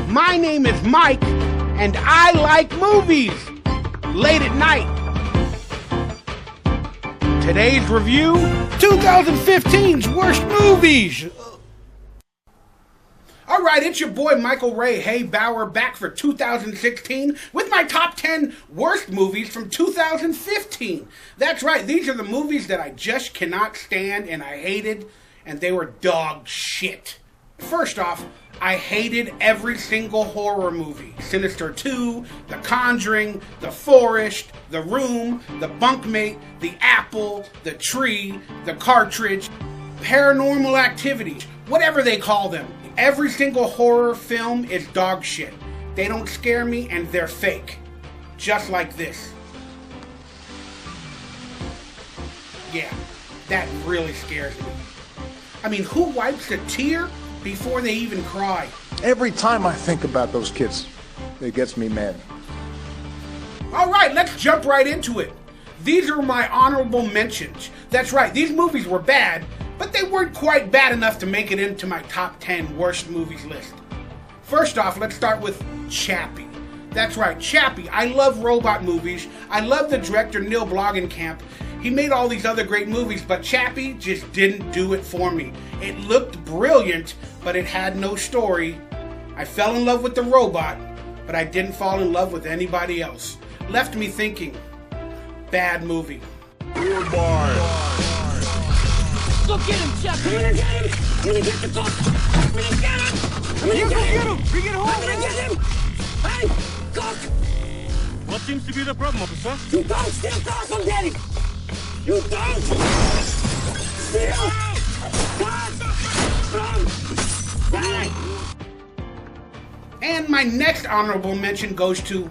My name is Mike, and I like movies late at night. Today's review, 2015's worst movies. Alright, it's your boy Michael Ray Haybauer back for 2016 with my top 10 worst movies from 2015. That's right, these are the movies that I just cannot stand and I hated, and they were dog shit. First off, I hated every single horror movie. Sinister 2, The Conjuring, The Forest, The Room, The Bunkmate, The Apple, The Tree, The Cartridge, Paranormal Activity, whatever they call them. Every single horror film is dog shit. They don't scare me and they're fake. Just like this. Yeah, that really scares me. I mean, who wipes a tear before they even cry? Every time I think about those kids, it gets me mad. Alright, let's jump right into it. These are my honorable mentions. That's right, these movies were bad, but they weren't quite bad enough to make it into my top 10 worst movies list. First off, let's start with Chappie. That's right, Chappie. I love robot movies. I love the director Neil Blomkamp. He made all these other great movies, but Chappie just didn't do it for me. It looked brilliant, but it had no story. I fell in love with the robot, but I didn't fall in love with anybody else. Left me thinking, bad movie. Goodbye. Go get him, Chuck! I'm gonna get him! I'm gonna get the dog! I'm gonna get him! I'm gonna get him! Bring it home! I'm gonna get him! Hey! Cook! What seems to be the problem, officer? You don't steal dogs from Daddy! You don't steal dogs from Daddy! And my next honorable mention goes to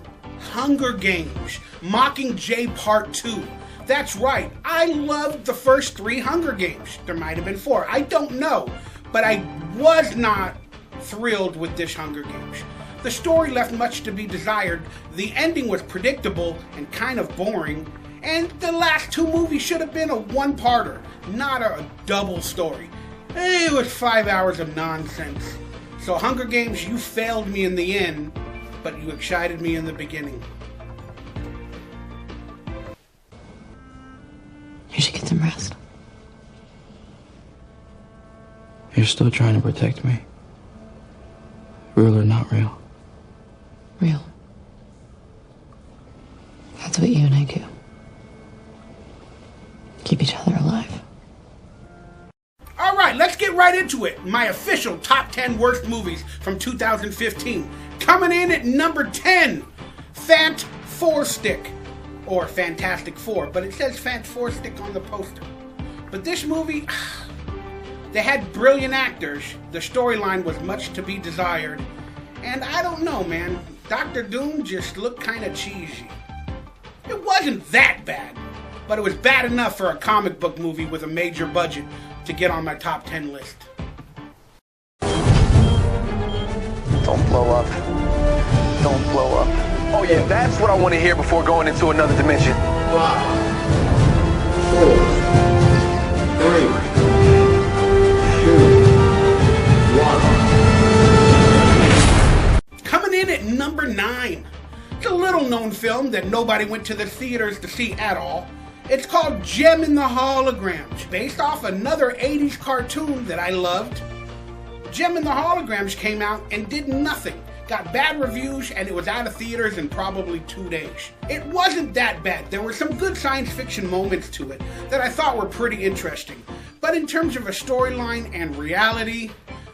Hunger Games, Mockingjay Part 2. That's right, I loved the first 3 Hunger Games. There might have been 4, I don't know. But I was not thrilled with this Hunger Games. The story left much to be desired, the ending was predictable and kind of boring, and the last 2 movies should have been a one-parter, not a double story. It was 5 hours of nonsense. So Hunger Games, you failed me in the end, but you excited me in the beginning. You should get some rest. You're still trying to protect me. Real or not real? Real. That's what you and I do. Keep each other alive. Alright, let's get right into it. My official top 10 worst movies from 2015. Coming in at number 10, Fant 4-Stick. Or Fantastic Four, but it says Fant 4-Stick on the poster. But this movie, they had brilliant actors, the storyline was much to be desired, and I don't know, man, Dr. Doom just looked kind of cheesy. It wasn't that bad, but it was bad enough for a comic book movie with a major budget to get on my top 10 list. Don't blow up. Don't blow up. Oh yeah, that's what I want to hear before going into another dimension. 5, 4, 3, 2, 1. Coming in at number 9. It's a little known film that nobody went to the theaters to see at all. It's called Gem in the Holograms, based off another 80s cartoon that I loved. Gem in the Holograms came out and did nothing. Got bad reviews, and it was out of theaters in probably 2 days. It wasn't that bad. There were some good science fiction moments to it that I thought were pretty interesting. But in terms of a storyline and reality,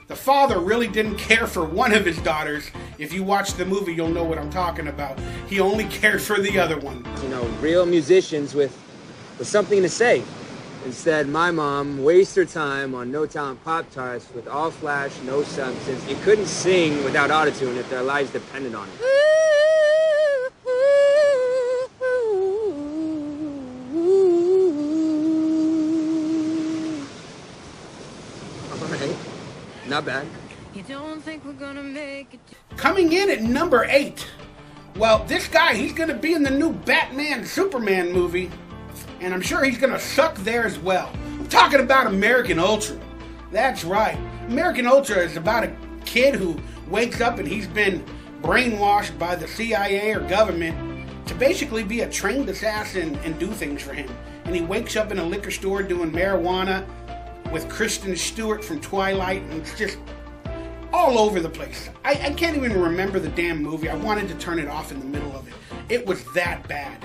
the father really didn't care for one of his daughters. If you watch the movie, you'll know what I'm talking about. He only cared for the other one. You know, real musicians with something to say. Instead, my mom wastes her time on no-talent Pop-Tarts with all flash, no substance. You couldn't sing without autotune if their lives depended on it. All right. Not bad. You don't think we're gonna make it? Coming in at number 8. Well, this guy, he's gonna be in the new Batman Superman movie, and I'm sure he's gonna suck there as well. I'm talking about American Ultra. That's right. American Ultra is about a kid who wakes up and he's been brainwashed by the CIA or government to basically be a trained assassin and do things for him. And he wakes up in a liquor store doing marijuana with Kristen Stewart from Twilight, and it's just all over the place. I can't even remember the damn movie. I wanted to turn it off in the middle of it. It was that bad.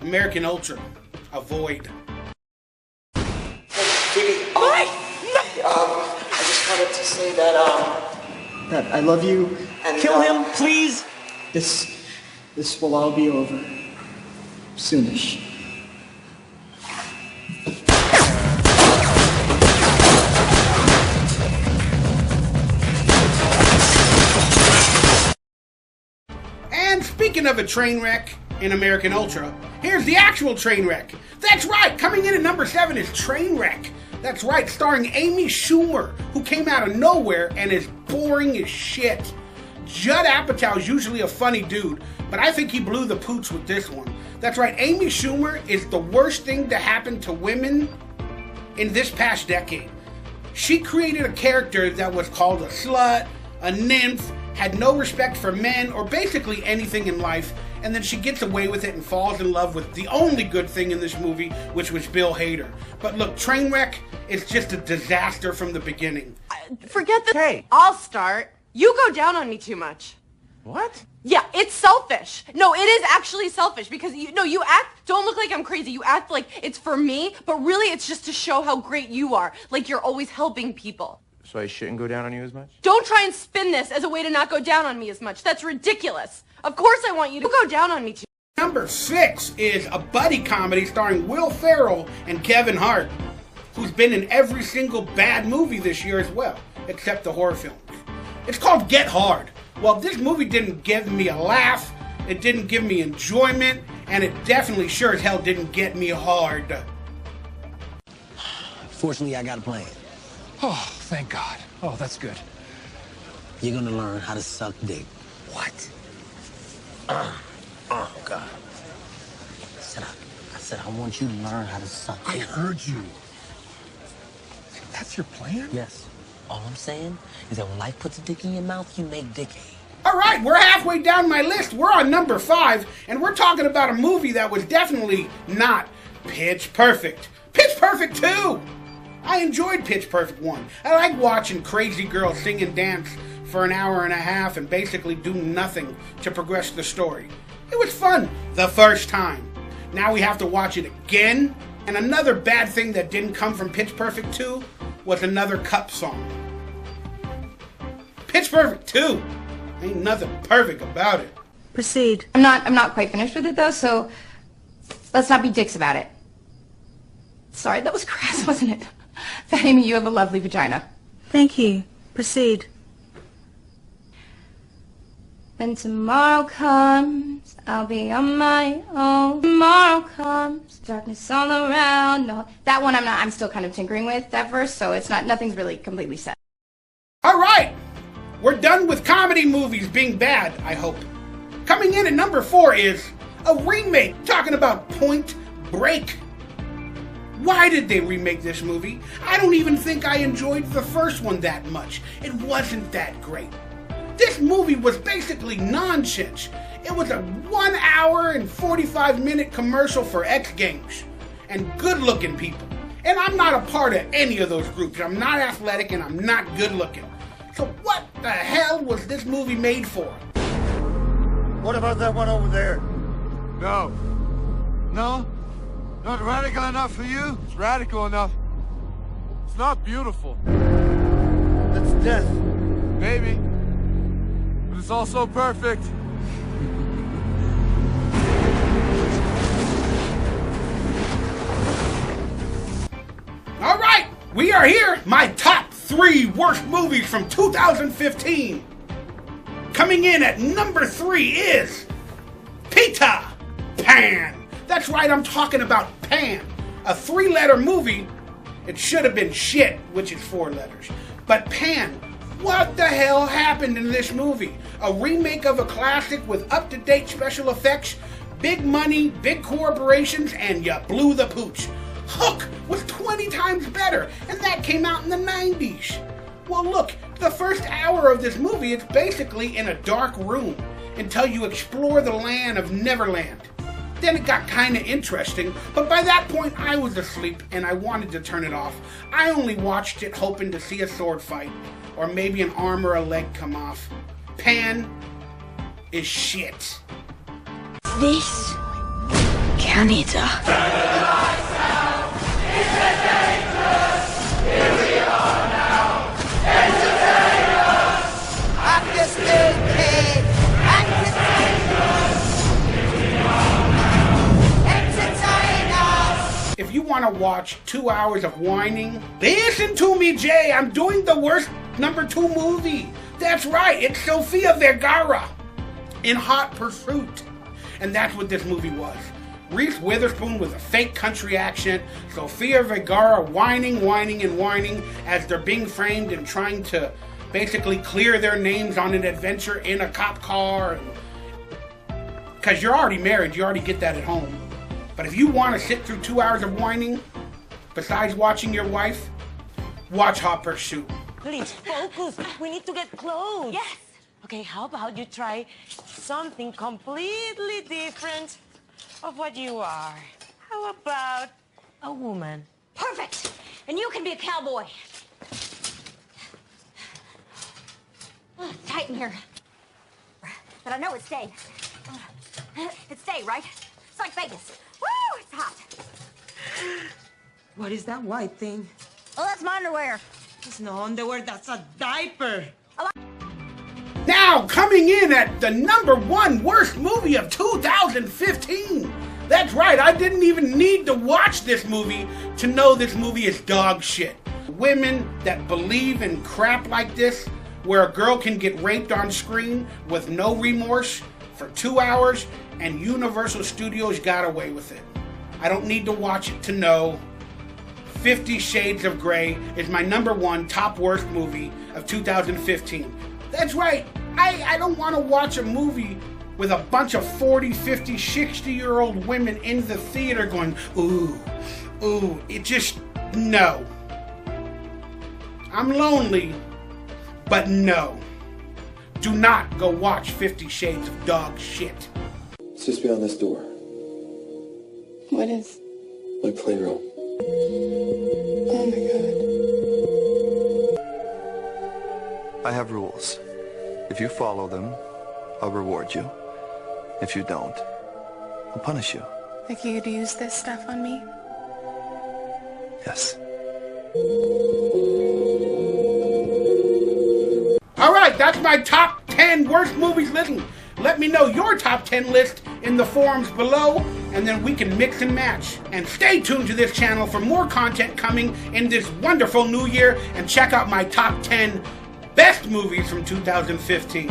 American Ultra. Avoid. Phoebe, I just wanted to say that I love you. And, kill him, please. This will all be over soonish. And speaking of a train wreck in American Ultra, here's the actual train wreck. That's right, coming in at number 7 is Trainwreck. That's right, starring Amy Schumer, who came out of nowhere and is boring as shit. Judd Apatow is usually a funny dude, but I think he blew the pooch with this one. That's right, Amy Schumer is the worst thing to happen to women in this past decade. She created a character that was called a slut, a nymph, had no respect for men or basically anything in life, and then she gets away with it and falls in love with the only good thing in this movie, which was Bill Hader. But look, Trainwreck is just a disaster from the beginning. Forget the... Hey. I'll start. You go down on me too much. What? Yeah, it's selfish. No, it is actually selfish because you act, don't look like I'm crazy. You act like it's for me, but really it's just to show how great you are. Like you're always helping people. So I shouldn't go down on you as much? Don't try and spin this as a way to not go down on me as much. That's ridiculous. Of course I want you to go down on me too. Number 6 is a buddy comedy starring Will Ferrell and Kevin Hart, who's been in every single bad movie this year as well, except the horror films. It's called Get Hard. Well, this movie didn't give me a laugh, it didn't give me enjoyment, and it definitely sure as hell didn't get me hard. Fortunately, I got a plan. Oh, thank God. Oh, that's good. You're gonna learn how to suck dick. What? Oh, God. I said, I want you to learn how to suck dick. I heard you. That's your plan? Yes. All I'm saying is that when life puts a dick in your mouth, you make dick hay. All right, we're halfway down my list. We're on number 5, and we're talking about a movie that was definitely not Pitch Perfect. Pitch Perfect 2! I enjoyed Pitch Perfect 1. I like watching crazy girls sing and dance for an hour and a half and basically do nothing to progress the story. It was fun the first time. Now we have to watch it again. And another bad thing that didn't come from Pitch Perfect 2 was another Cup song. Pitch Perfect 2! Ain't nothing perfect about it. Proceed. I'm not quite finished with it though, so let's not be dicks about it. Sorry, that was crass, wasn't it? Fat Amy, you have a lovely vagina. Thank you. Proceed. When tomorrow comes, I'll be on my own. Tomorrow comes, darkness all around. No, that one I'm still kind of tinkering with, that verse, so nothing's really completely set. All right, we're done with comedy movies being bad, I hope. Coming in at number 4 is a remake talking about Point Break. Why did they remake this movie? I don't even think I enjoyed the first one that much. It wasn't that great. This movie was basically nonsense. It was a 1 hour and 45-minute commercial for X Games and good-looking people. And I'm not a part of any of those groups. I'm not athletic and I'm not good-looking. So what the hell was this movie made for? What about that one over there? No. No? Not radical enough for you? It's radical enough. It's not beautiful. That's death. Maybe. But it's also perfect. All right, we are here. My top 3 worst movies from 2015. Coming in at number 3 is Peter Pan. That's right, I'm talking about Pan, a 3-letter movie. It should have been shit, which is 4 letters. But Pan, what the hell happened in this movie? A remake of a classic with up-to-date special effects, big money, big corporations, and you blew the pooch. Hook was 20 times better, and that came out in the 90s. Well, look, the first hour of this movie, it's basically in a dark room until you explore the land of Neverland. Then it got kind of interesting, but by that point I was asleep and I wanted to turn it off. I only watched it hoping to see a sword fight, or maybe an arm or a leg come off. Pan is shit. This Canada. If you want to watch 2 hours of whining, listen to me, Jay. I'm doing the worst #2 movie. That's right, it's Sofia Vergara in Hot Pursuit. And that's what this movie was. Reese Witherspoon with a fake country accent, Sofia Vergara whining as they're being framed and trying to basically clear their names on an adventure in a cop car. Because you're already married, you already get that at home. But if you want to sit through 2 hours of whining, besides watching your wife, watch Hot Pursuit. Please, focus. We need to get close. Yes. Okay, how about you try something completely different of what you are? How about a woman? Perfect. And you can be a cowboy. Oh, it's tight in here. But I know it's day. It's day, right? It's like Vegas. Woo, it's hot. What is that white thing? Oh, that's my underwear. It's no underwear, that's a diaper. Now, coming in at the #1 worst movie of 2015. That's right, I didn't even need to watch this movie to know this movie is dog shit. Women that believe in crap like this, where a girl can get raped on screen with no remorse for 2 hours, and Universal Studios got away with it. I don't need to watch it to know. 50 Shades of Grey is my #1 top worst movie of 2015. That's right, I don't want to watch a movie with a bunch of 40, 50, 60-year-old women in the theater going, ooh, it just, no. I'm lonely, but no. Do not go watch 50 Shades of Dog Shit. It's just beyond this door. What is? My playroom. Oh my God. I have rules. If you follow them, I'll reward you. If you don't, I'll punish you. Like you'd use this stuff on me? Yes. Alright, that's my top 10 worst movies list. Let me know your top 10 list in the forums below, and then we can mix and match. And stay tuned to this channel for more content coming in this wonderful new year, and check out my top 10 best movies from 2015.